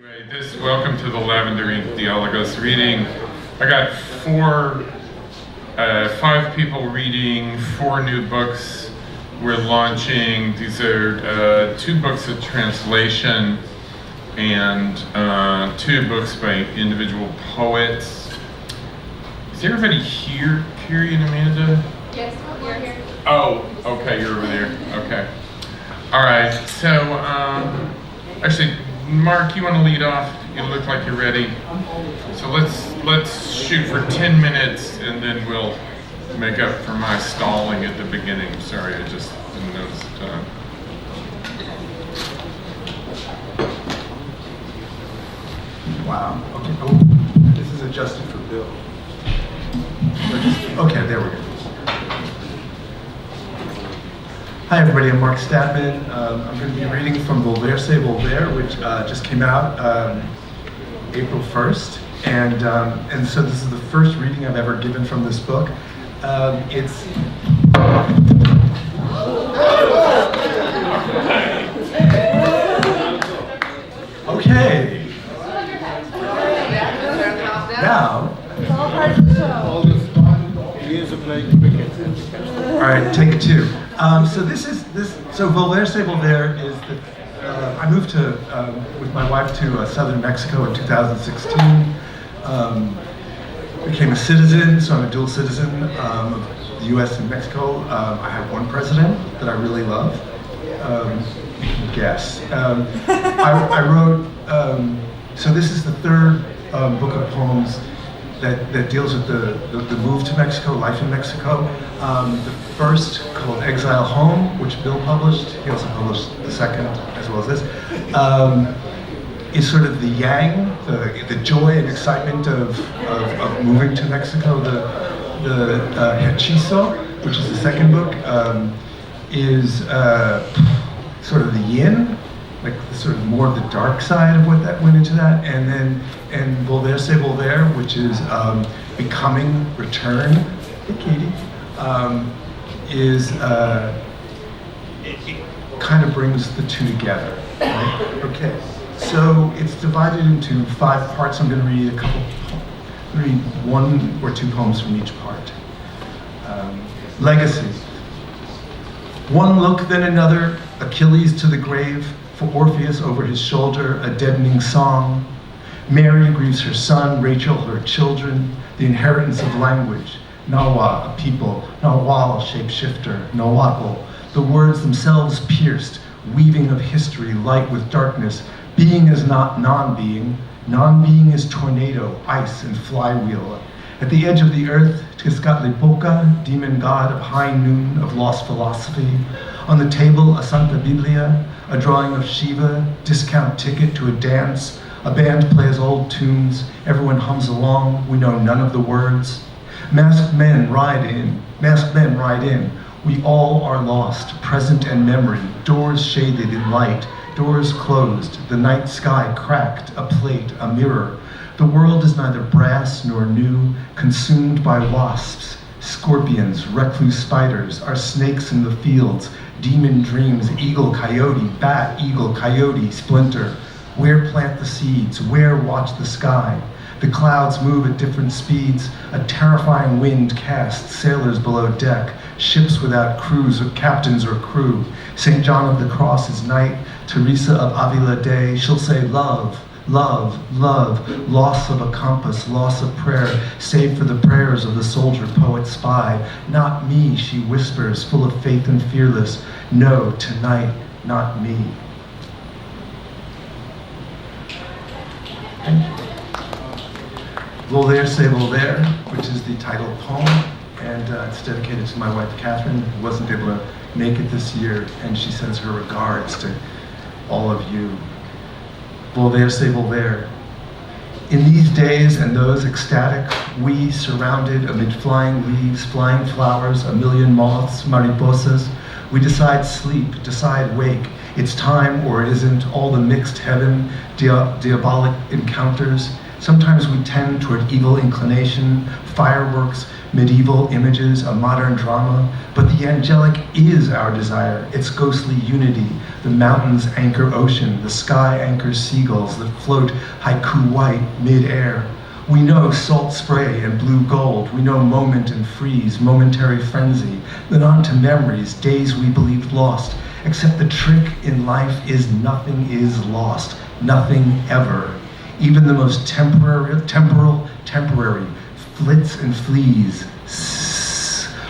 Welcome to the Lavender Ink and Diálogos reading. I got five people reading 4 new books. We're launching, these are 2 books of translation and 2 books by individual poets. Is everybody here, Carrie and Amanda? Yes, we're here. Oh, okay, you're over there, okay. All right, so actually, Mark, you want to lead off? You look like you're ready. So let's shoot for 10 minutes and then we'll make up for my stalling at the beginning. Sorry, I just didn't notice the time. Wow. Okay. Oh, this is adjusted for Bill. Okay, there we go. Hi everybody, I'm Mark Statman. I'm going to be reading from Volverse, Volver, which just came out April 1st. And so this is the first reading I've ever given from this book. It's... Okay. Now... All right, take it 2. So Volverse, Volver is I moved with my wife to southern Mexico in 2016. Became a citizen, so I'm a dual citizen of the U.S. and Mexico. I have one president that I really love. You can guess. I wrote, so this is the 3rd book of poems that deals with the move to Mexico, life in Mexico. The first, called Exile Home, which Bill published, he also published the second as well as this, is sort of the yang, the joy and excitement of moving to Mexico. The Hechizo, which is the second book, is sort of the yin, like sort of more of the dark side of what that went into that, and Volverse, Volver, which is becoming, return. Hey, Katie. It kind of brings the 2 together. Right? Okay, so it's divided into 5 parts. I'm going to read 1 or 2 poems from each part. Legacy. One look, then another, Achilles to the grave, for Orpheus over his shoulder, a deadening song. Mary grieves her son, Rachel her children, the inheritance of language. Nawa, a people, Nawal, shapeshifter, Nawatl, the words themselves pierced, weaving of history, light with darkness. Being is not non-being. Non-being is tornado, ice, and flywheel. At the edge of the earth, Tezcatlipoca, demon god of high noon, of lost philosophy. On the table, a Santa Biblia, a drawing of Shiva, discount ticket to a dance. A band plays old tunes, everyone hums along, we know none of the words. Masked men ride in, we all are lost, present and memory, doors shaded in light, doors closed, the night sky cracked, a plate, a mirror. The world is neither brass nor new, consumed by wasps, scorpions, recluse spiders, our snakes in the fields, demon dreams, eagle, coyote, bat, eagle, coyote, splinter. Where plant the seeds? Where watch the sky? The clouds move at different speeds. A terrifying wind casts sailors below deck, ships without crews or captains or crew. St. John of the Cross is night, Teresa of Avila day. She'll say love, love, love, loss of a compass, loss of prayer, save for the prayers of the soldier, poet, spy. Not me, she whispers, full of faith and fearless. No, tonight, not me. Volverse, Volver, which is the title poem, and it's dedicated to my wife Catherine, who wasn't able to make it this year, and she sends her regards to all of you. Volverse, Volver. In these days and those ecstatic, we surrounded amid flying leaves, flying flowers, a million moths, mariposas, we decide sleep, decide wake. It's time or it isn't, all the mixed heaven, diabolic encounters. Sometimes we tend toward evil inclination, fireworks, medieval images, a modern drama, but the angelic is our desire, its ghostly unity. The mountains anchor ocean, the sky anchors seagulls that float haiku white mid-air. We know salt spray and blue gold. We know moment and freeze, momentary frenzy. Then on to memories, days we believed lost. Except the trick in life is nothing is lost, nothing ever. Even the most temporary, flits and flees,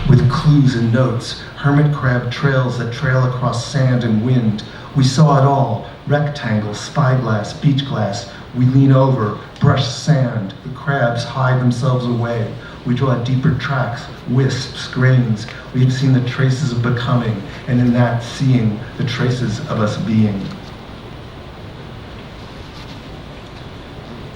with clues and notes, hermit crab trails that trail across sand and wind. We saw it all, rectangles, spyglass, beach glass. We lean over, brush sand, the crabs hide themselves away. We draw deeper tracks, wisps, grains. We have seen the traces of becoming, and in that seeing, the traces of us being.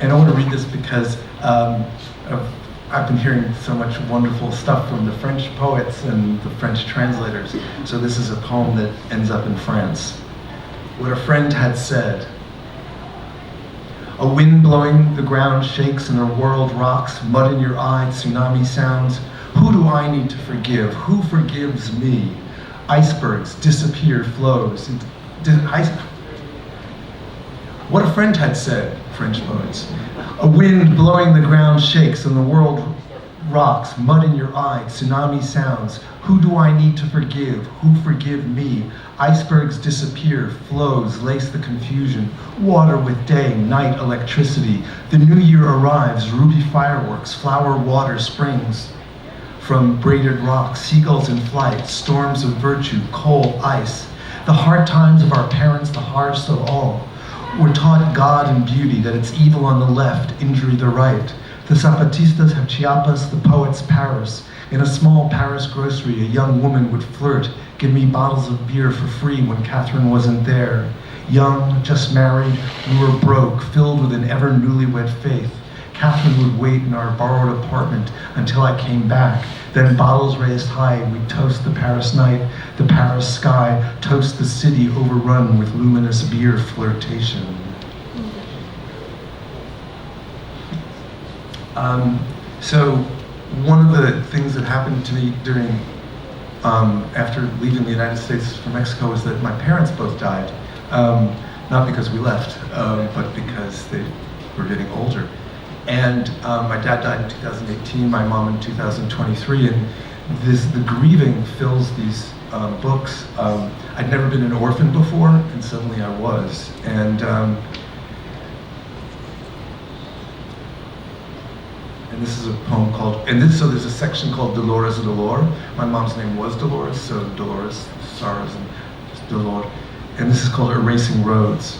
And I want to read this because I've been hearing so much wonderful stuff from the French poets and the French translators. So this is a poem that ends up in France. What a friend had said. A wind blowing, the ground shakes and the world rocks, mud in your eye, tsunami sounds. Who do I need to forgive? Who forgives me? Icebergs disappear, flows. What a friend had said, French poets. A wind blowing, the ground shakes and the world rocks, mud in your eye, tsunami sounds. Who do I need to forgive? Who forgive me? Icebergs disappear, flows lace the confusion. Water with day, night, electricity. The new year arrives, ruby fireworks, flower, water, springs. From braided rocks, seagulls in flight, storms of virtue, coal, ice. The hard times of our parents, the hardest of all. We're taught God and beauty, that it's evil on the left, injury the right. The Zapatistas have Chiapas, the poets Paris. In a small Paris grocery, a young woman would flirt, give me bottles of beer for free when Catherine wasn't there. Young, just married, we were broke, filled with an ever newlywed faith. Catherine would wait in our borrowed apartment until I came back. Then bottles raised high, we'd toast the Paris night, the Paris sky, toast the city overrun with luminous beer flirtation. So one of the things that happened to me during, after leaving the United States for Mexico was that my parents both died. Not because we left, but because they were getting older. And my dad died in 2018, my mom in 2023, and the grieving fills these books. I'd never been an orphan before, and suddenly I was. And this is a poem called, so there's a section called Dolores Dolor. My mom's name was Dolores, so Dolores, sorrows, and Dolor. And this is called Erasing Roads.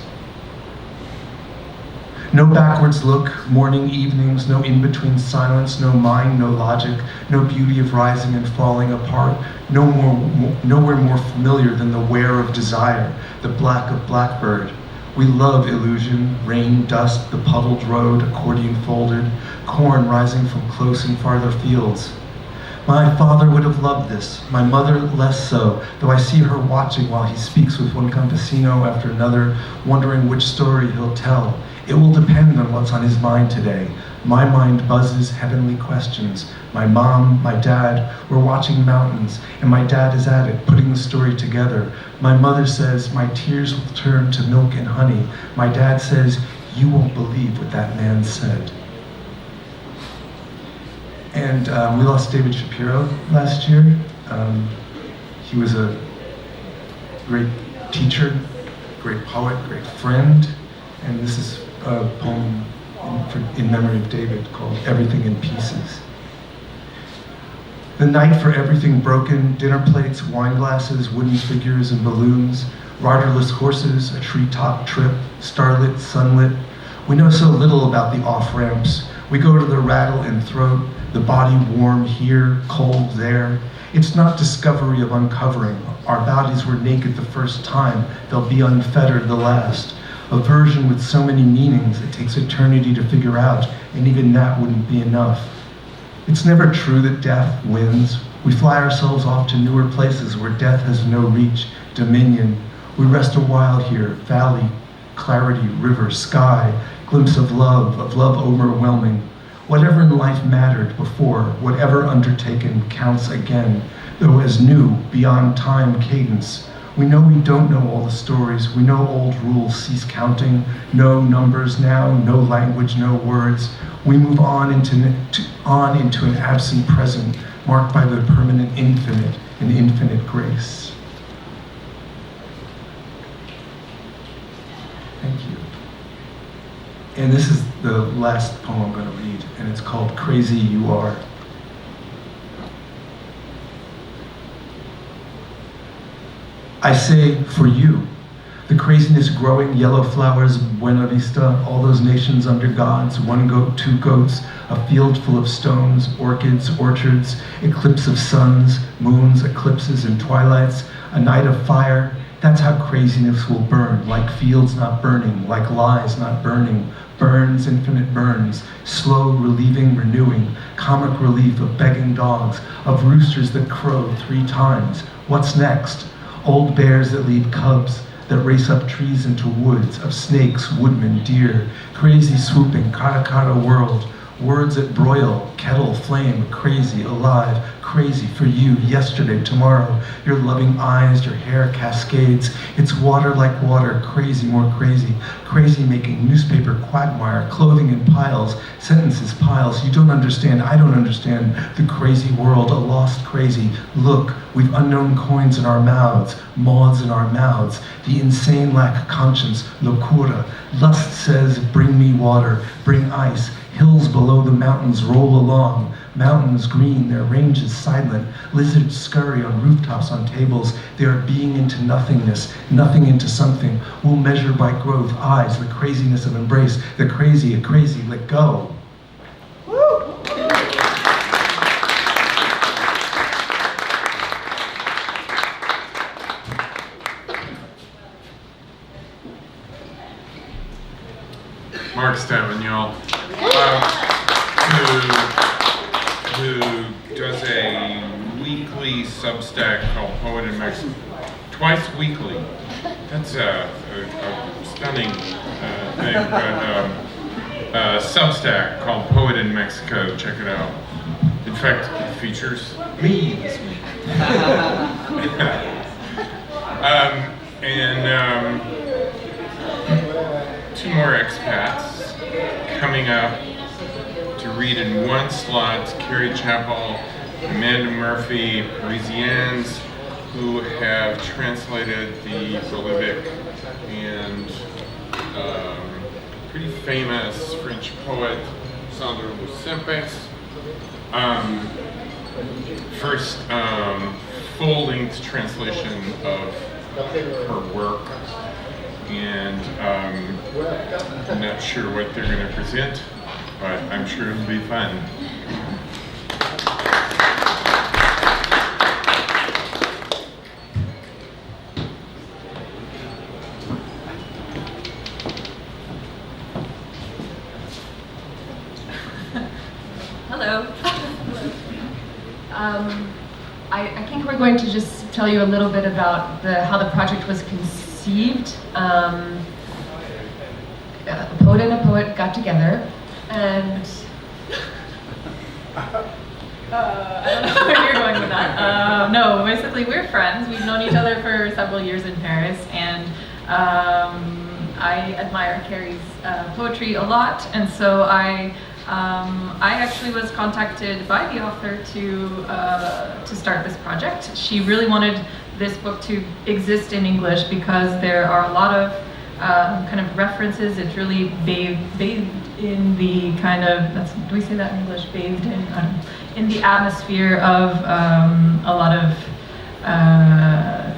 No backwards look, morning, evenings, no in-between silence, no mind, no logic, no beauty of rising and falling apart, nowhere more familiar than the wear of desire, the black of blackbird. We love illusion, rain, dust, the puddled road, accordion folded, corn rising from close and farther fields. My father would have loved this, my mother less so, though I see her watching while he speaks with one campesino after another, wondering which story he'll tell. It will depend on what's on his mind today. My mind buzzes heavenly questions. My mom, my dad, we're watching mountains, and my dad is at it, putting the story together. My mother says, my tears will turn to milk and honey. My dad says, you won't believe what that man said. And we lost David Shapiro last year. He was a great teacher, great poet, great friend, and this is a poem in memory of David called Everything in Pieces. The night for everything broken, dinner plates, wine glasses, wooden figures and balloons, riderless horses, a treetop trip, starlit, sunlit. We know so little about the off-ramps. We go to the rattle and throat, the body warm here, cold there. It's not discovery of uncovering. Our bodies were naked the first time, they'll be unfettered the last. A version with so many meanings, it takes eternity to figure out, and even that wouldn't be enough. It's never true that death wins. We fly ourselves off to newer places where death has no reach, dominion. We rest a while here, valley, clarity, river, sky, glimpse of love overwhelming. Whatever in life mattered before, whatever undertaken counts again, though as new, beyond time cadence. We know we don't know all the stories. We know old rules cease counting. No numbers now, no language, no words. We move on into an absent present, marked by the permanent infinite and infinite grace. Thank you. And this is the last poem I'm going to read, and it's called Crazy You Are. I say, for you, the craziness growing, yellow flowers, Buena Vista, all those nations under gods, one goat, two goats, a field full of stones, orchids, orchards, eclipse of suns, moons, eclipses and twilights, a night of fire. That's how craziness will burn, like fields not burning, like lies not burning, burns, infinite burns, slow, relieving, renewing, comic relief of begging dogs, of roosters that crow 3 times. What's next? Old bears that lead cubs, that race up trees into woods, of snakes, woodmen, deer, crazy swooping, kata world, words that broil, kettle, flame, crazy, alive, crazy for you, yesterday, tomorrow, your loving eyes, your hair cascades, it's water like water, crazy, more crazy, crazy making newspaper quagmire, clothing in piles, sentences piles, you don't understand, I don't understand, the crazy world, a lost crazy, look, we've unknown coins in our mouths, moths in our mouths, the insane lack conscience, locura, lust says, bring me water, bring ice, hills below the mountains roll along, mountains green, their ranges silent, lizards scurry on rooftops, on tables, they are being into nothingness, nothing into something, we'll measure by growth, eyes, the craziness of embrace, the crazy, let go. Mark Statman, y'all, who does a weekly Substack called Poet in Mexico. Twice weekly. That's a stunning thing, but Substack called Poet in Mexico. Check it out. In fact, it features me this week. And 2 more expats coming up to read in one slot, Carrie, Chappell, Amanda Murphy, Parisians, who have translated the prolific and pretty famous French poet Sandra Moussempès. First full-length translation of her work. And I'm not sure what they're going to present, but I'm sure it'll be fun. Hello. I think we're going to just tell you a little bit about how the project was conceived. A poet and a poet got together, and I don't know where you're going with that. No, basically we're friends. We've known each other for several years in Paris, and I admire Carrie's poetry a lot, and so I actually was contacted by the author to start this project. She really wanted this book to exist in English because there are a lot of kind of references. It's really bathed in the kind of, do we say that in English? Bathed in the atmosphere of a lot of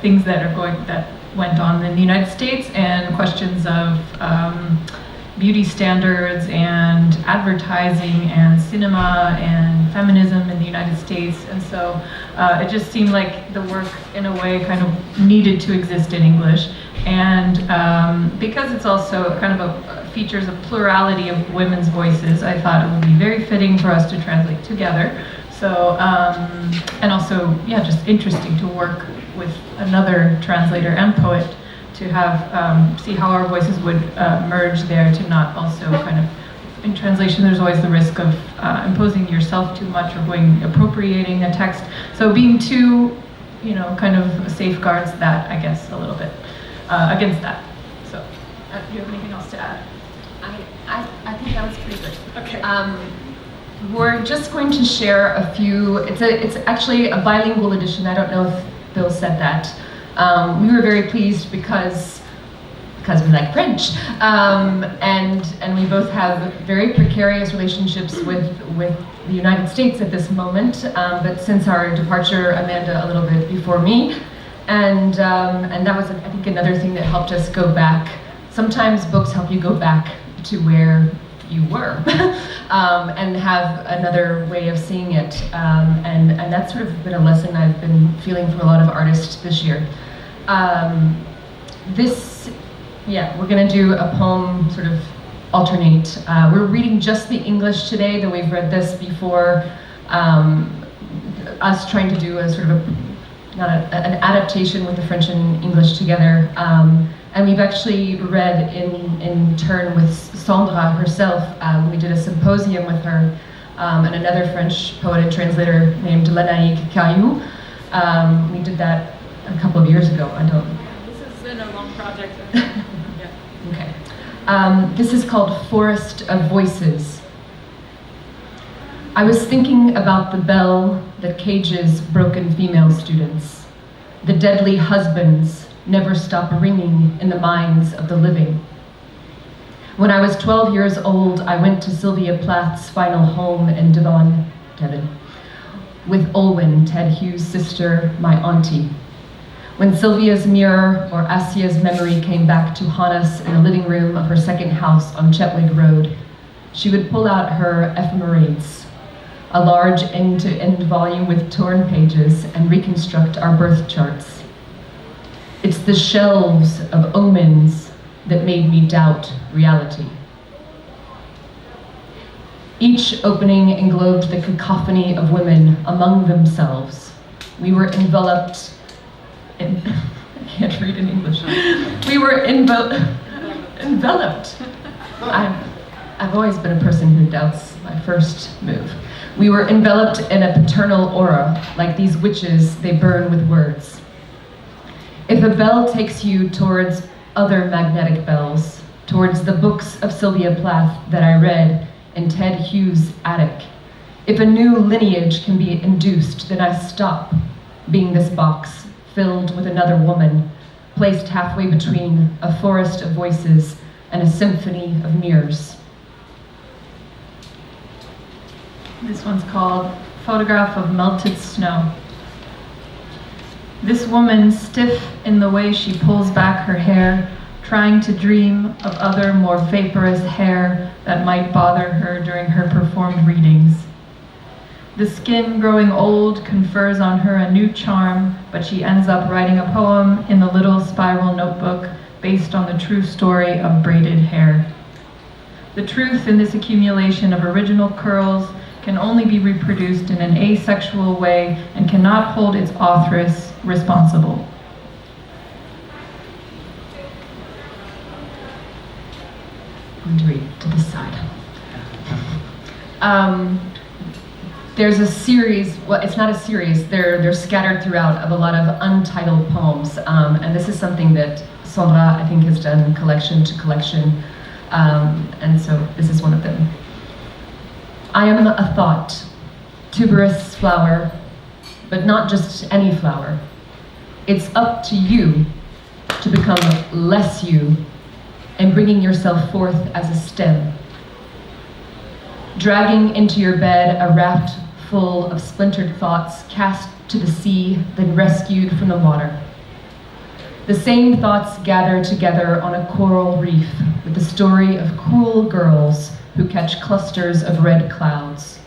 things that went on in the United States, and questions of beauty standards and advertising and cinema and feminism in the United States. And so it just seemed like the work in a way kind of needed to exist in English. And because it's also kind of features a plurality of women's voices, I thought it would be very fitting for us to translate together. So, and also, yeah, just interesting to work with another translator and poet to have, see how our voices would merge there, to not also kind of in translation, there's always the risk of imposing yourself too much or appropriating a text. So being too, kind of safeguards that, I guess, a little bit against that. So, do you have anything else to add? I think that was pretty good. Okay. We're just going to share a few. It's actually a bilingual edition. I don't know if Bill said that. We were very pleased because we like French, and we both have very precarious relationships with the United States at this moment. But since our departure, Amanda a little bit before me, and that was, I think, another thing that helped us go back. Sometimes books help you go back to where you were and have another way of seeing it, and that's sort of been a lesson I've been feeling from a lot of artists this year. We're going to do a poem, sort of alternate. We're reading just the English today, though we've read this before. Us trying to do a sort of an adaptation with the French and English together. And we've actually read in turn with Sandra herself. We did a symposium with her and another French poet and translator named Lavender Ink. We did that a couple of years ago. This has been a long project. Okay. This is called Forest of Voices. I was thinking about the bell that cages broken female students. The deadly husbands never stop ringing in the minds of the living. When I was 12 years old, I went to Sylvia Plath's final home in Devon, with Olwen, Ted Hughes' sister, my auntie. When Sylvia's mirror or Asia's memory came back to haunt us in the living room of her second house on Chetwig Road, she would pull out her ephemerides, a large end-to-end volume with torn pages, and reconstruct our birth charts. It's the shelves of omens that made me doubt reality. Each opening englobed the cacophony of women among themselves. We were enveloped in, I can't read in English. We were enveloped. I've always been a person who doubts my first move. We were enveloped in a paternal aura, like these witches, they burn with words. If a bell takes you towards other magnetic bells, towards the books of Sylvia Plath that I read in Ted Hughes' attic, if a new lineage can be induced, then I stop being this box filled with another woman, placed halfway between a forest of voices and a symphony of mirrors. This one's called Photograph of Melted Snow. This woman, stiff in the way she pulls back her hair, trying to dream of other, more vaporous hair that might bother her during her performed readings. The skin growing old confers on her a new charm, but she ends up writing a poem in the little spiral notebook based on the true story of braided hair. The truth in this accumulation of original curls can only be reproduced in an asexual way and cannot hold its authoress responsible. I'm going to read to this side. There's a series, well, it's not a series, they're scattered throughout of a lot of untitled poems, and this is something that Sandra, I think, has done collection to collection, and so this is one of them. I am a thought, tuberous flower, but not just any flower. It's up to you to become less you and bringing yourself forth as a stem. Dragging into your bed a raft full of splintered thoughts cast to the sea, then rescued from the water. The same thoughts gather together on a coral reef with the story of cool girls who catch clusters of red clouds.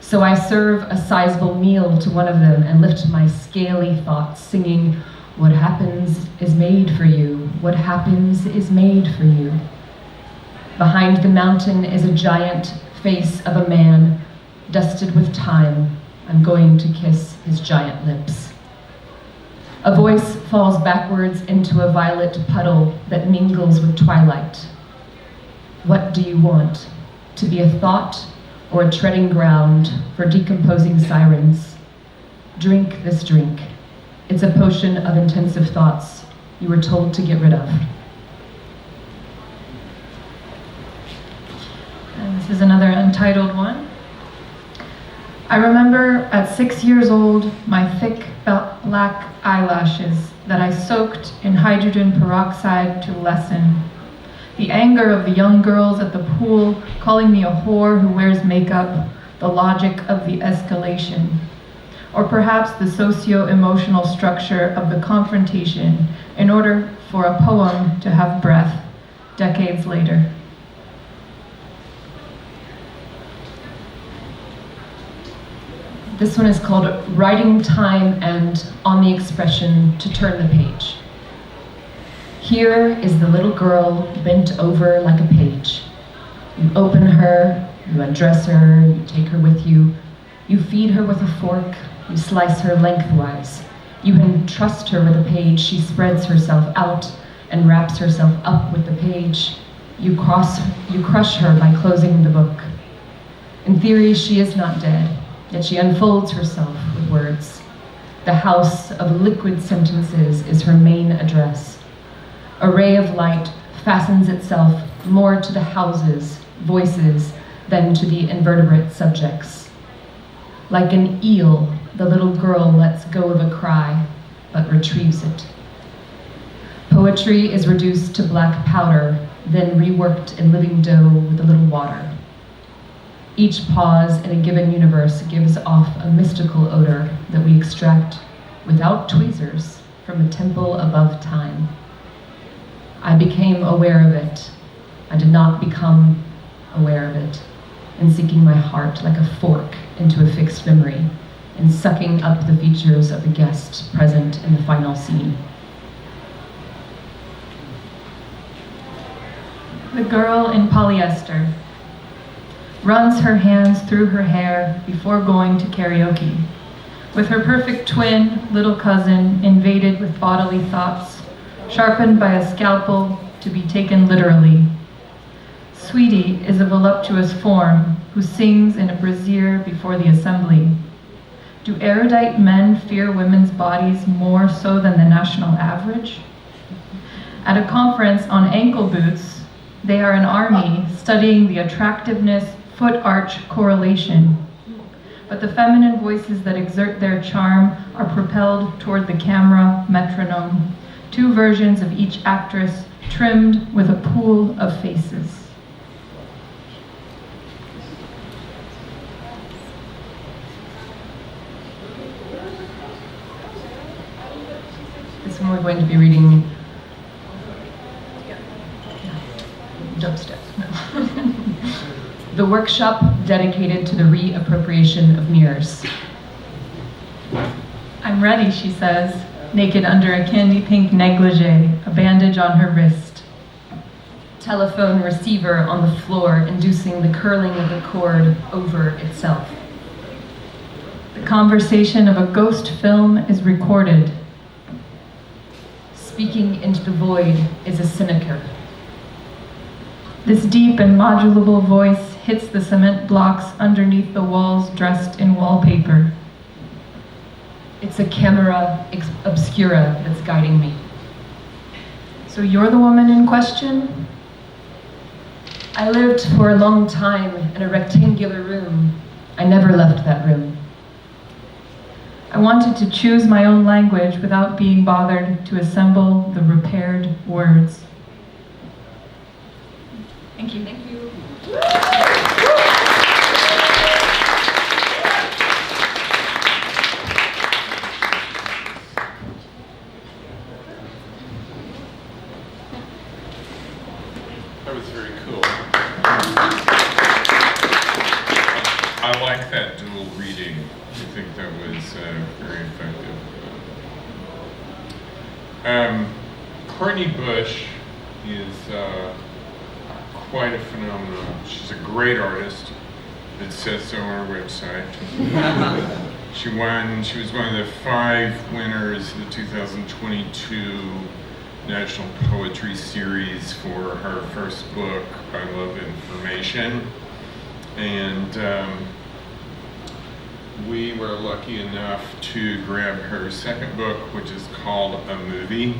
So I serve a sizable meal to one of them and lift my scaly thoughts, singing, "What happens is made for you. What happens is made for you." Behind the mountain is a giant face of a man, dusted with time. I'm going to kiss his giant lips. A voice falls backwards into a violet puddle that mingles with twilight. What do you want? to be a thought or a treading ground for decomposing sirens. Drink this drink. It's a potion of intensive thoughts you were told to get rid of. And this is another untitled one. I remember at 6 years old, my thick black eyelashes that I soaked in hydrogen peroxide to lessen. The anger of the young girls at the pool calling me a whore who wears makeup, the logic of the escalation. Or perhaps the socio-emotional structure of the confrontation in order for a poem to have breath decades later. This one is called Writing Time and On the Expression to Turn the Page. Here is the little girl bent over like a page. You open her, you undress her, you take her with you, you feed her with a fork, you slice her lengthwise. You entrust her with a page, she spreads herself out and wraps herself up with the page. You crush her by closing the book. In theory, she is not dead, yet she unfolds herself with words. The house of liquid sentences is her main address. A ray of light fastens itself more to the houses, voices, than to the invertebrate subjects. Like an eel, the little girl lets go of a cry, but retrieves it. Poetry is reduced to black powder, then reworked in living dough with a little water. Each pause in a given universe gives off a mystical odor that we extract without tweezers from a temple above time. I became aware of it. I did not become aware of it, in sinking my heart like a fork into a fixed memory, and sucking up the features of the guest present in the final scene. The girl in polyester runs her hands through her hair before going to karaoke. With her perfect twin, little cousin, invaded with bodily thoughts, sharpened by a scalpel to be taken literally. Sweetie is a voluptuous form who sings in a brassiere before the assembly. Do erudite men fear women's bodies more so than the national average? At a conference on ankle boots, they are an army studying the attractiveness foot arch correlation. But the feminine voices that exert their charm are propelled toward the camera metronome, two versions of each actress trimmed with a pool of faces. This one we're going to be reading dubstep. No. The workshop dedicated to the reappropriation of mirrors. I'm ready, she says, naked under a candy pink negligee, a bandage on her wrist. Telephone receiver on the floor, inducing the curling of the cord over itself. The conversation of a ghost film is recorded. Speaking into the void is a cynicer. This deep and modulable voice hits the cement blocks underneath the walls dressed in wallpaper. It's a camera obscura that's guiding me. So you're the woman in question? I lived for a long time in a rectangular room. I never left that room. I wanted to choose my own language without being bothered to assemble the repaired words. Thank you. Thank you. That was very cool. I like that dual reading. I think that was very effective. Courtney Bush is quite a phenomenon. She's a great artist. It says so on her website. She was one of the 5 winners of the 2022 National Poetry Series for her first book, I Love Information. And we were lucky enough to grab her second book, which is called A Movie.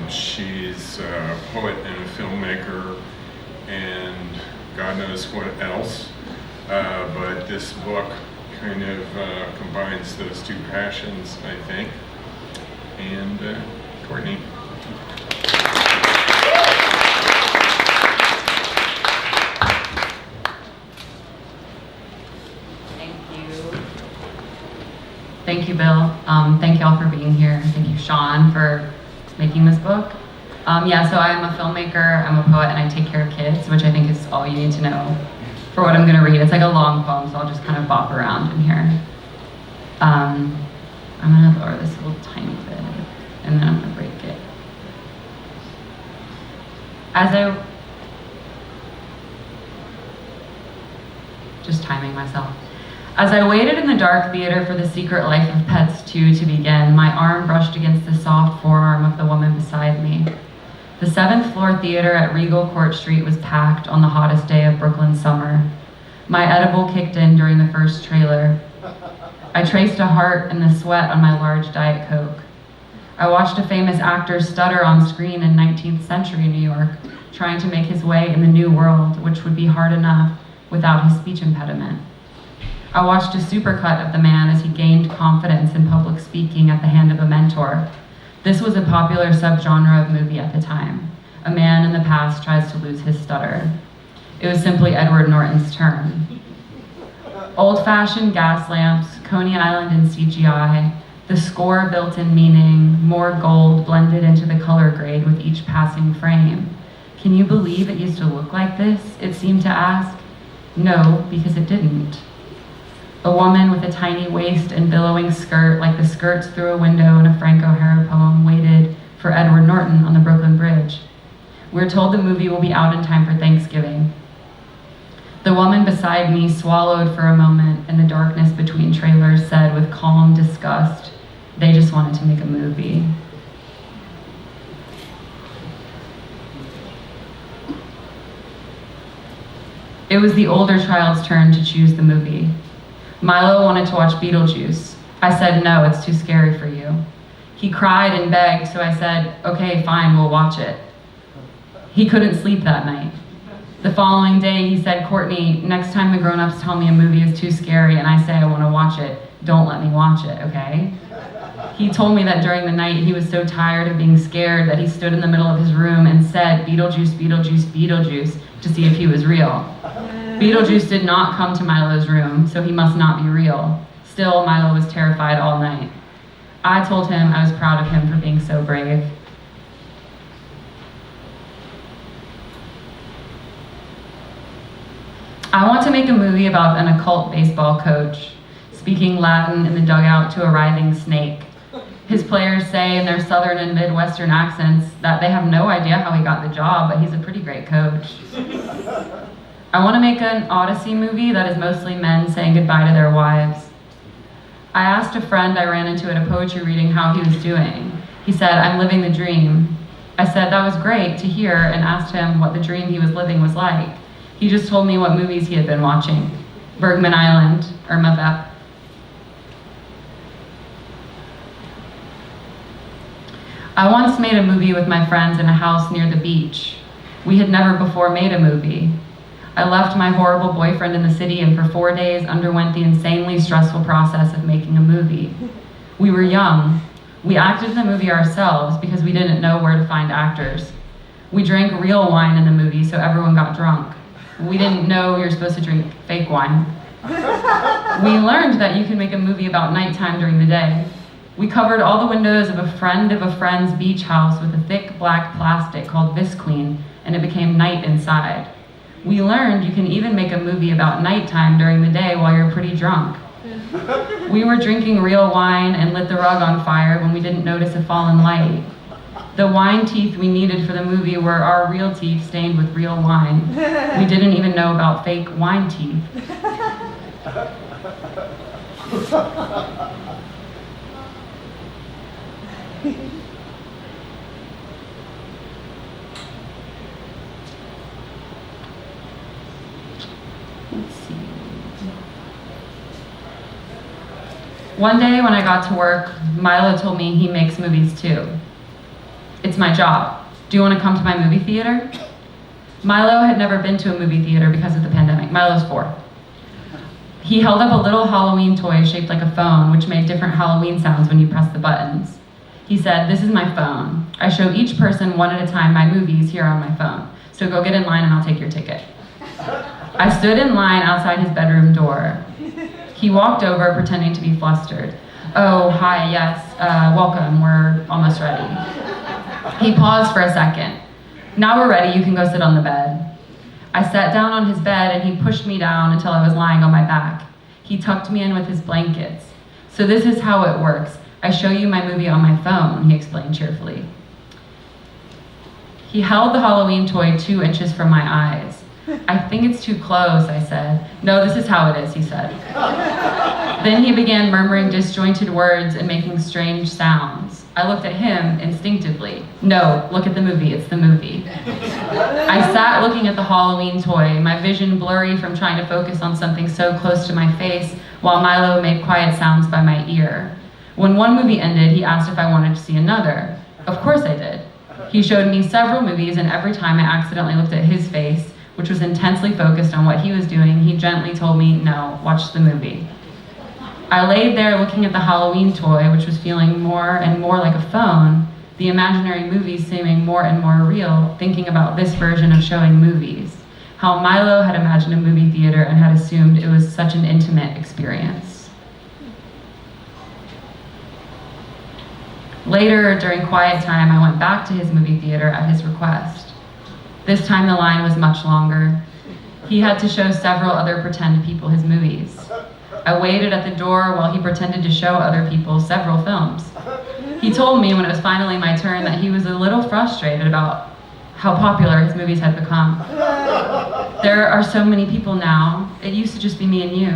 She's a poet and a filmmaker, and God knows what else. But this book kind of combines those two passions, I think. And Courtney. Thank you, Bill. Thank you all for being here. Thank you, Sean, for making this book. Yeah, so I'm a filmmaker, I'm a poet, and I take care of kids, which I think is all you need to know for what I'm gonna read. It's like a long poem, so I'll just kind of bop around in here. I'm gonna lower this a little tiny bit, and then I'm gonna break it. Just timing myself. As I waited in the dark theater for The Secret Life of Pets 2 to begin, my arm brushed against the soft forearm of the woman beside me. The 7th floor theater at Regal Court Street was packed on the hottest day of Brooklyn summer. My edible kicked in during the first trailer. I traced a heart in the sweat on my large Diet Coke. I watched a famous actor stutter on screen in 19th century New York, trying to make his way in the new world, which would be hard enough without his speech impediment. I watched a supercut of the man as he gained confidence in public speaking at the hand of a mentor. This was a popular subgenre of movie at the time. A man in the past tries to lose his stutter. It was simply Edward Norton's turn. Old-fashioned gas lamps, Coney Island in CGI, the score built-in meaning, more gold blended into the color grade with each passing frame. Can you believe it used to look like this? It seemed to ask. No, because it didn't. A woman with a tiny waist and billowing skirt, like the skirts through a window in a Frank O'Hara poem, waited for Edward Norton on the Brooklyn Bridge. We're told the movie will be out in time for Thanksgiving. The woman beside me swallowed for a moment, and the darkness between trailers said with calm disgust, they just wanted to make a movie. It was the older child's turn to choose the movie. Milo wanted to watch Beetlejuice. I said, no, it's too scary for you. He cried and begged, so I said, okay, fine, we'll watch it. He couldn't sleep that night. The following day, he said, Courtney, next time the grown-ups tell me a movie is too scary and I say I want to watch it, don't let me watch it, okay? He told me that during the night he was so tired of being scared that he stood in the middle of his room and said, Beetlejuice, Beetlejuice, Beetlejuice, to see if he was real. Beetlejuice did not come to Milo's room, so he must not be real. Still, Milo was terrified all night. I told him I was proud of him for being so brave. I want to make a movie about an occult baseball coach speaking Latin in the dugout to a writhing snake. His players say in their southern and midwestern accents that they have no idea how he got the job, but he's a pretty great coach. I want to make an Odyssey movie that is mostly men saying goodbye to their wives. I asked a friend I ran into at a poetry reading how he was doing. He said, I'm living the dream. I said that was great to hear and asked him what the dream he was living was like. He just told me what movies he had been watching. Bergman Island, Irma Vep. I once made a movie with my friends in a house near the beach. We had never before made a movie. I left my horrible boyfriend in the city and for 4 days underwent the insanely stressful process of making a movie. We were young. We acted the movie ourselves because we didn't know where to find actors. We drank real wine in the movie so everyone got drunk. We didn't know you're supposed to drink fake wine. We learned that you can make a movie about nighttime during the day. We covered all the windows of a friend's beach house with a thick black plastic called Visqueen, and it became night inside. We learned you can even make a movie about nighttime during the day while you're pretty drunk. We were drinking real wine and lit the rug on fire when we didn't notice a fallen light. The wine teeth we needed for the movie were our real teeth stained with real wine. We didn't even know about fake wine teeth. One day when I got to work, Milo told me he makes movies too. It's my job. Do you want to come to my movie theater? Milo had never been to a movie theater because of the pandemic. Milo's 4. He held up a little Halloween toy shaped like a phone, which made different Halloween sounds when you pressed the buttons. He said, "This is my phone. I show each person one at a time my movies here on my phone. So go get in line and I'll take your ticket." I stood in line outside his bedroom door. He walked over, pretending to be flustered. "Oh, hi, yes, welcome, we're almost ready." He paused for a second. "Now we're ready, you can go sit on the bed." I sat down on his bed and he pushed me down until I was lying on my back. He tucked me in with his blankets. "So this is how it works. I show you my movie on my phone," he explained cheerfully. He held the Halloween toy 2 inches from my eyes. "I think it's too close," I said. "No, this is how it is," he said. Then he began murmuring disjointed words and making strange sounds. I looked at him instinctively. "No, look at the movie, it's the movie." I sat looking at the Halloween toy, my vision blurry from trying to focus on something so close to my face, while Milo made quiet sounds by my ear. When one movie ended, he asked if I wanted to see another. Of course I did. He showed me several movies, and every time I accidentally looked at his face, which was intensely focused on what he was doing, he gently told me, "No, watch the movie." I laid there looking at the Halloween toy, which was feeling more and more like a phone, the imaginary movies seeming more and more real, thinking about this version of showing movies, how Milo had imagined a movie theater and had assumed it was such an intimate experience. Later, during quiet time, I went back to his movie theater at his request. This time the line was much longer. He had to show several other pretend people his movies. I waited at the door while he pretended to show other people several films. He told me when it was finally my turn that he was a little frustrated about how popular his movies had become. "There are so many people now. It used to just be me and you."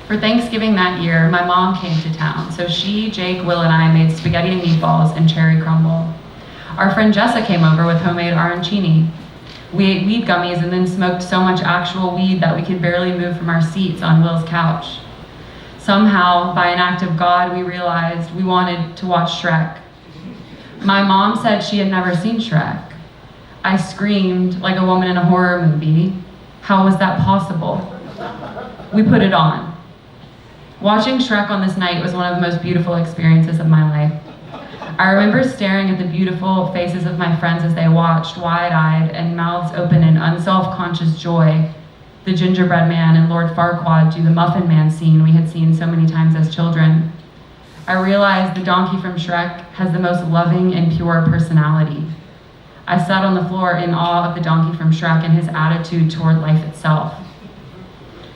For Thanksgiving that year, my mom came to town, so she, Jake, Will, and I made spaghetti and meatballs and cherry crumble. Our friend Jessa came over with homemade arancini. We ate weed gummies and then smoked so much actual weed that we could barely move from our seats on Will's couch. Somehow, by an act of God, we realized we wanted to watch Shrek. My mom said she had never seen Shrek. I screamed like a woman in a horror movie. How was that possible? We put it on. Watching Shrek on this night was one of the most beautiful experiences of my life. I remember staring at the beautiful faces of my friends as they watched, wide-eyed and mouths open in unself-conscious joy. The gingerbread man and Lord Farquaad do the Muffin Man scene we had seen so many times as children. I realized the donkey from Shrek has the most loving and pure personality. I sat on the floor in awe of the donkey from Shrek and his attitude toward life itself.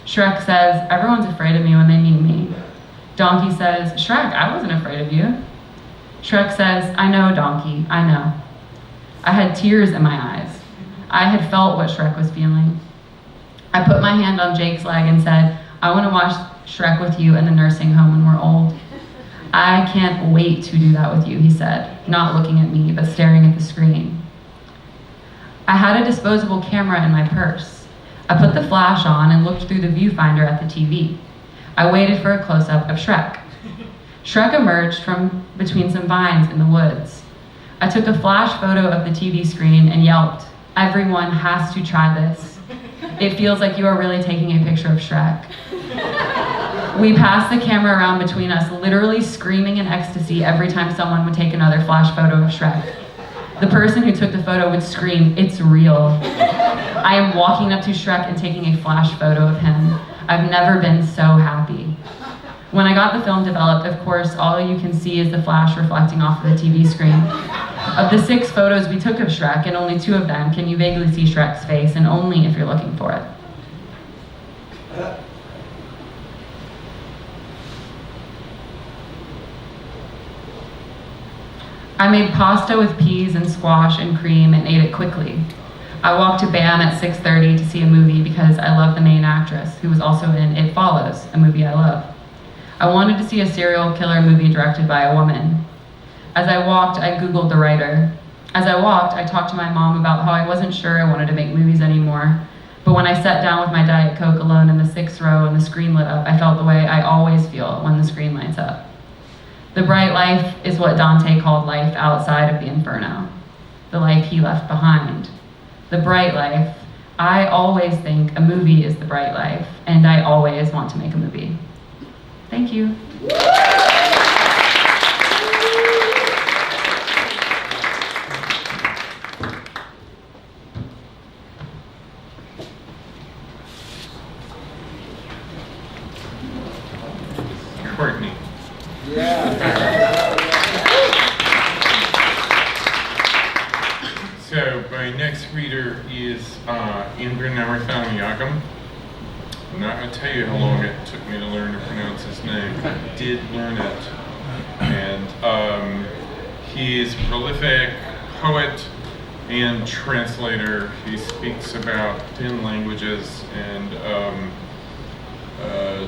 Shrek says, "Everyone's afraid of me when they meet me." Donkey says, "Shrek, I wasn't afraid of you." Shrek says, "I know, Donkey, I know." I had tears in my eyes. I had felt what Shrek was feeling. I put my hand on Jake's leg and said, "I want to watch Shrek with you in the nursing home when we're old." "I can't wait to do that with you," he said, not looking at me, but staring at the screen. I had a disposable camera in my purse. I put the flash on and looked through the viewfinder at the TV. I waited for a close-up of Shrek. Shrek emerged from between some vines in the woods. I took a flash photo of the TV screen and yelped, "Everyone has to try this. It feels like you are really taking a picture of Shrek." We passed the camera around between us, literally screaming in ecstasy every time someone would take another flash photo of Shrek. The person who took the photo would scream, "It's real." I am walking up to Shrek and taking a flash photo of him. I've never been so happy. When I got the film developed, of course, all you can see is the flash reflecting off of the TV screen. Of the 6 photos we took of Shrek, in only 2 of them can you vaguely see Shrek's face, and only if you're looking for it. I made pasta with peas and squash and cream and ate it quickly. I walked to BAM at 6:30 to see a movie because I love the main actress, who was also in It Follows, a movie I love. I wanted to see a serial killer movie directed by a woman. As I walked, I Googled the writer. As I walked, I talked to my mom about how I wasn't sure I wanted to make movies anymore. But when I sat down with my Diet Coke alone in the 6th row and the screen lit up, I felt the way I always feel when the screen lights up. The bright life is what Dante called life outside of the inferno, the life he left behind. The bright life, I always think a movie is the bright life, and I always want to make a movie. Thank you. Courtney. So my next reader is Indran Amirthanayagam. I'm not going to tell you how long it took me to learn to pronounce his name. I did learn it. And he is a prolific poet and translator. He speaks about 10 languages and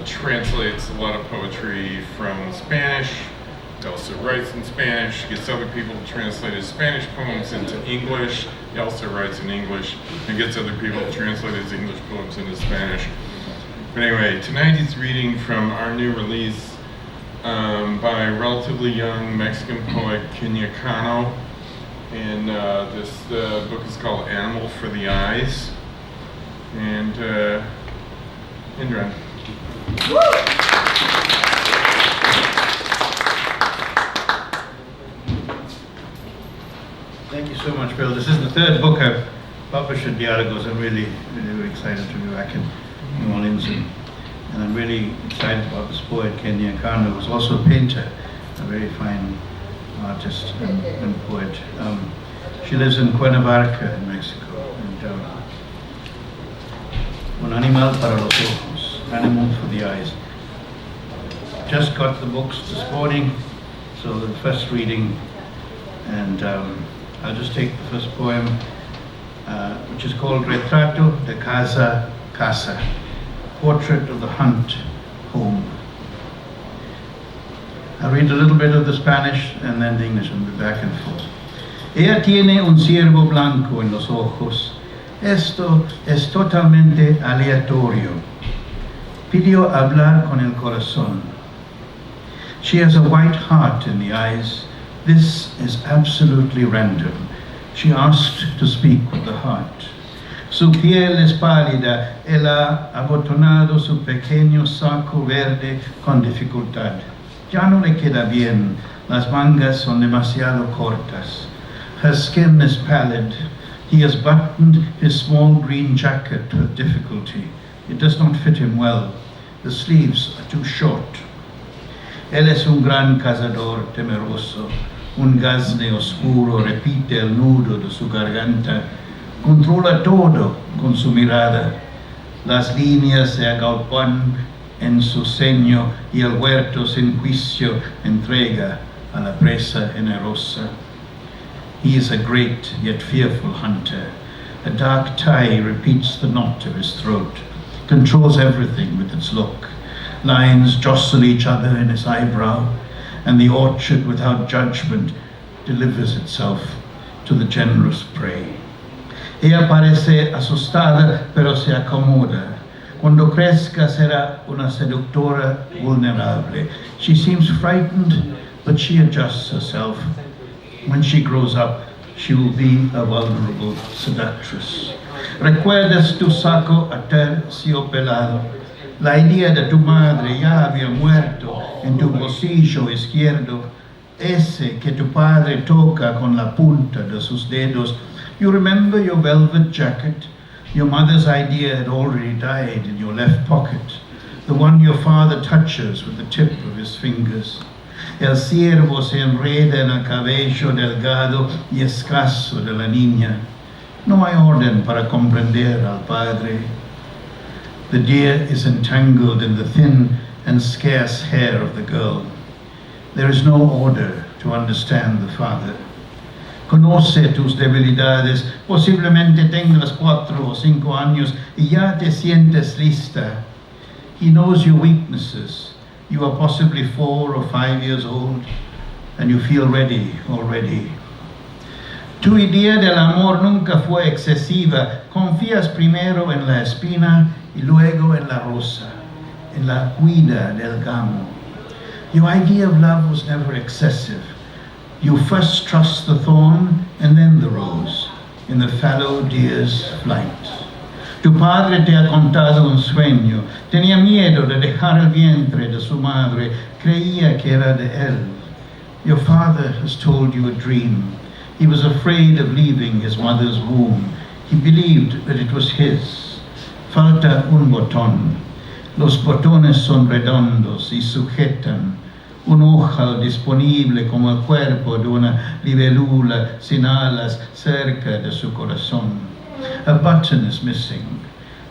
translates a lot of poetry from Spanish. He also writes in Spanish, gets other people to translate his Spanish poems into English. He also writes in English and gets other people to translate his English poems into Spanish. But anyway, tonight he's reading from our new release by a relatively young Mexican poet, Kenia Cano. And this book is called Animal for the Eyes. And Indran. Thank you so much, Bill. This is the 3rd book I've published in Diálogos. I'm really excited to be back in New Orleans, and I'm really excited about this poet, Kenia Cano, who's also a painter, a very fine artist and poet. She lives in Cuernavaca in Mexico, and Un animal para los ojos, animal for the eyes. Just got the books this morning, so the first reading, and I'll just take the first poem, which is called Retrato de Casa, Portrait of the Hunt, Home. I'll read a little bit of the Spanish and then the English, and be back and forth. Ella tiene un ciervo blanco en los ojos. Esto es totalmente aleatorio. Pidió hablar con el corazón. She has a white heart in the eyes. This is absolutely random. She asked to speak with the heart. Su piel es pálida. Él ha abotonado su pequeño saco verde con dificultad. Ya no le queda bien. Las mangas son demasiado cortas. Her skin is pallid. He has buttoned his small green jacket with difficulty. It does not fit him well. The sleeves are too short. Él es un gran cazador temeroso. Un gazne oscuro repite el nudo de su garganta. Controla todo con su mirada. Las líneas se agolpan en su ceño y el huerto sin juicio entrega a la presa generosa. He is a great yet fearful hunter. A dark tie repeats the knot of his throat, controls everything with its look. Lines jostle each other in his eyebrow, and the orchard without judgment delivers itself to the generous prey. Ella parece asustada, pero se acomoda. Cuando crezca será una seductora vulnerable. She seems frightened, but she adjusts herself. When she grows up, she will be a vulnerable seductress. ¿Recuerdas tu saco aterciopelado? La idea de tu madre ya había muerto en tu bolsillo izquierdo. Ese que tu padre toca con la punta de sus dedos. You remember your velvet jacket? Your mother's idea had already died in your left pocket. The one your father touches with the tip of his fingers. El ciervo se enreda en el cabello delgado y escaso de la niña. No hay orden para comprender al padre. The deer is entangled in the thin and scarce hair of the girl. There is no order to understand the father. Conoce tus debilidades. Posiblemente tengas 4 o 5 años y ya te sientes lista. He knows your weaknesses. You are possibly 4 or 5 years old, and you feel ready already. Tu idea del amor nunca fue excesiva. Confías primero en la espina y luego en la rosa, en la cuida del gamo. Your idea of love was never excessive. You first trust the thorn and then the rose, in the fallow deer's flight. Tu padre te ha contado un sueño. Tenía miedo de dejar el vientre de su madre. Creía que era de él. Your father has told you a dream. He was afraid of leaving his mother's womb. He believed that it was his. Falta un botón. Los botones son redondos y sujetan un ojal disponible como el cuerpo de una libélula sin alas cerca de su corazón. A button is missing.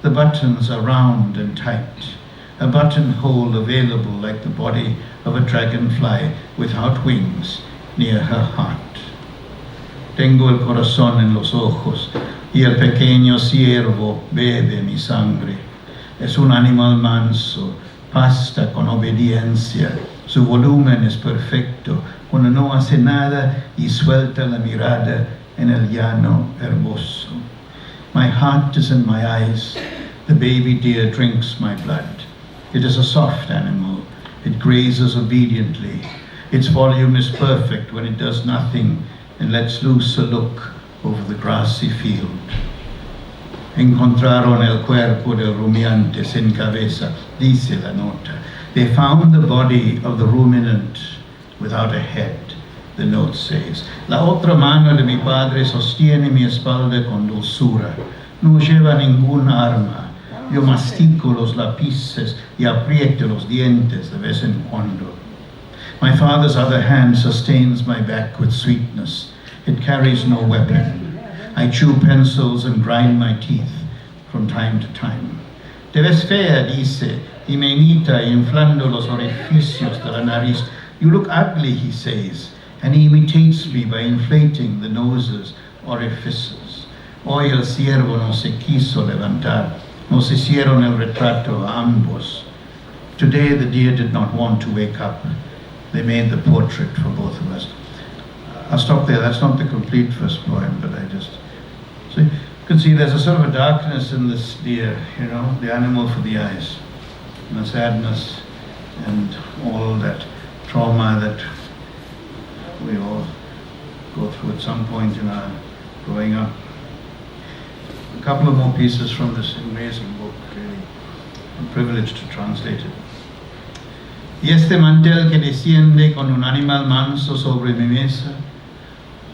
The buttons are round and tight. A buttonhole available like the body of a dragonfly without wings near her heart. Tengo el corazón en los ojos y el pequeño ciervo bebe mi sangre. Es un animal manso, pasta con obediencia. Su volumen es perfecto cuando no hace nada y suelta la mirada en el llano hermoso. My heart is in my eyes. The baby deer drinks my blood. It is a soft animal. It grazes obediently. Its volume is perfect when it does nothing and lets loose a look over the grassy field. Encontraron el cuerpo del rumiante sin cabeza, dice la nota. They found the body of the ruminant without a head, the note says. La otra mano de mi padre sostiene mi espalda con dulzura. No lleva ninguna arma. Yo mastico los lápices y aprieto los dientes de vez en cuando. My father's other hand sustains my back with sweetness. It carries no weapon. I chew pencils and grind my teeth from time to time. Te ves fea, dice, y me imita inflando los orificios de la nariz. You look ugly, he says, and he imitates me by inflating the nose's orifices. Hoy el ciervo no se quiso levantar. Nos hicieron el retrato a ambos. Today the deer did not want to wake up. They made the portrait for both of us. I'll stop there. That's not the complete first poem, but I just... So you can see there's a sort of a darkness in this deer, you know, the animal for the eyes, and a sadness and all that trauma that we all go through at some point in our growing up. A couple of more pieces from this amazing book, really. I'm privileged to translate it. Y este mantel que desciende con un animal manso sobre mi mesa,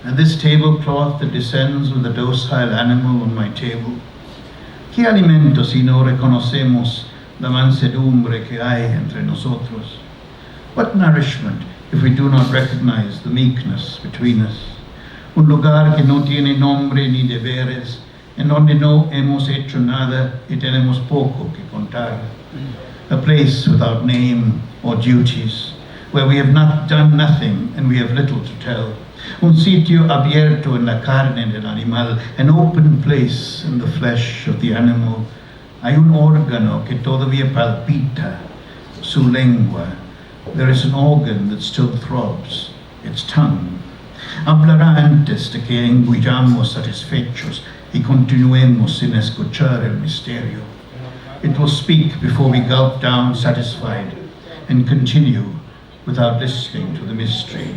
and this tablecloth that descends with a docile animal on my table. ¿Qué alimento si no reconocemos la mansedumbre que hay entre nosotros? What nourishment if we do not recognize the meekness between us? Un lugar que no tiene nombre ni deberes, en donde no hemos hecho nada y tenemos poco que contar. A place without name or duties, where we have not done nothing and we have little to tell. Un sitio abierto en la carne del animal, an open place in the flesh of the animal. Hay un órgano que todavía palpita, su lengua. There is an organ that still throbs, its tongue. Hablará antes de que engüllamos satisfechos y continuemos sin escuchar el misterio. It will speak before we gulp down satisfied and continue without listening to the mystery.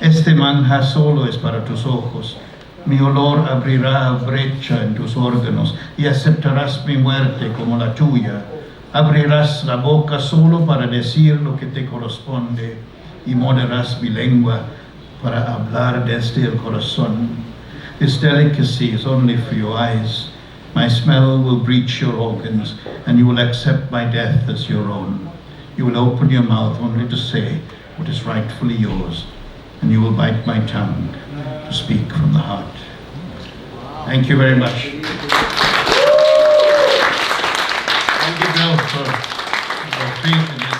Este manjar solo es para tus ojos. Mi olor abrirá brecha en tus órganos y aceptarás mi muerte como la tuya. Abrirás la boca solo para decir lo que te corresponde y morderás mi lengua para hablar desde el corazón. This delicacy is only for your eyes. My smell will breach your organs, and you will accept my death as your own. You will open your mouth only to say what is rightfully yours, and you will bite my tongue to speak from the heart. Thank you very much. Thank you, Bill, for faith in this.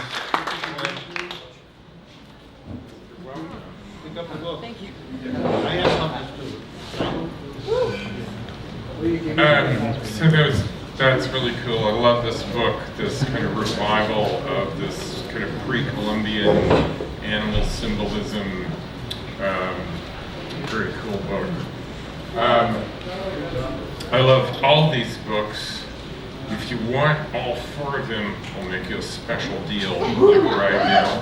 Pick up the book. Thank you. I have copies too. That's really cool. I love this book, this kind of revival of this kind of pre-Columbian animal symbolism. very cool book. I love all these books. If you want all 4 of them, I'll make you a special deal right now.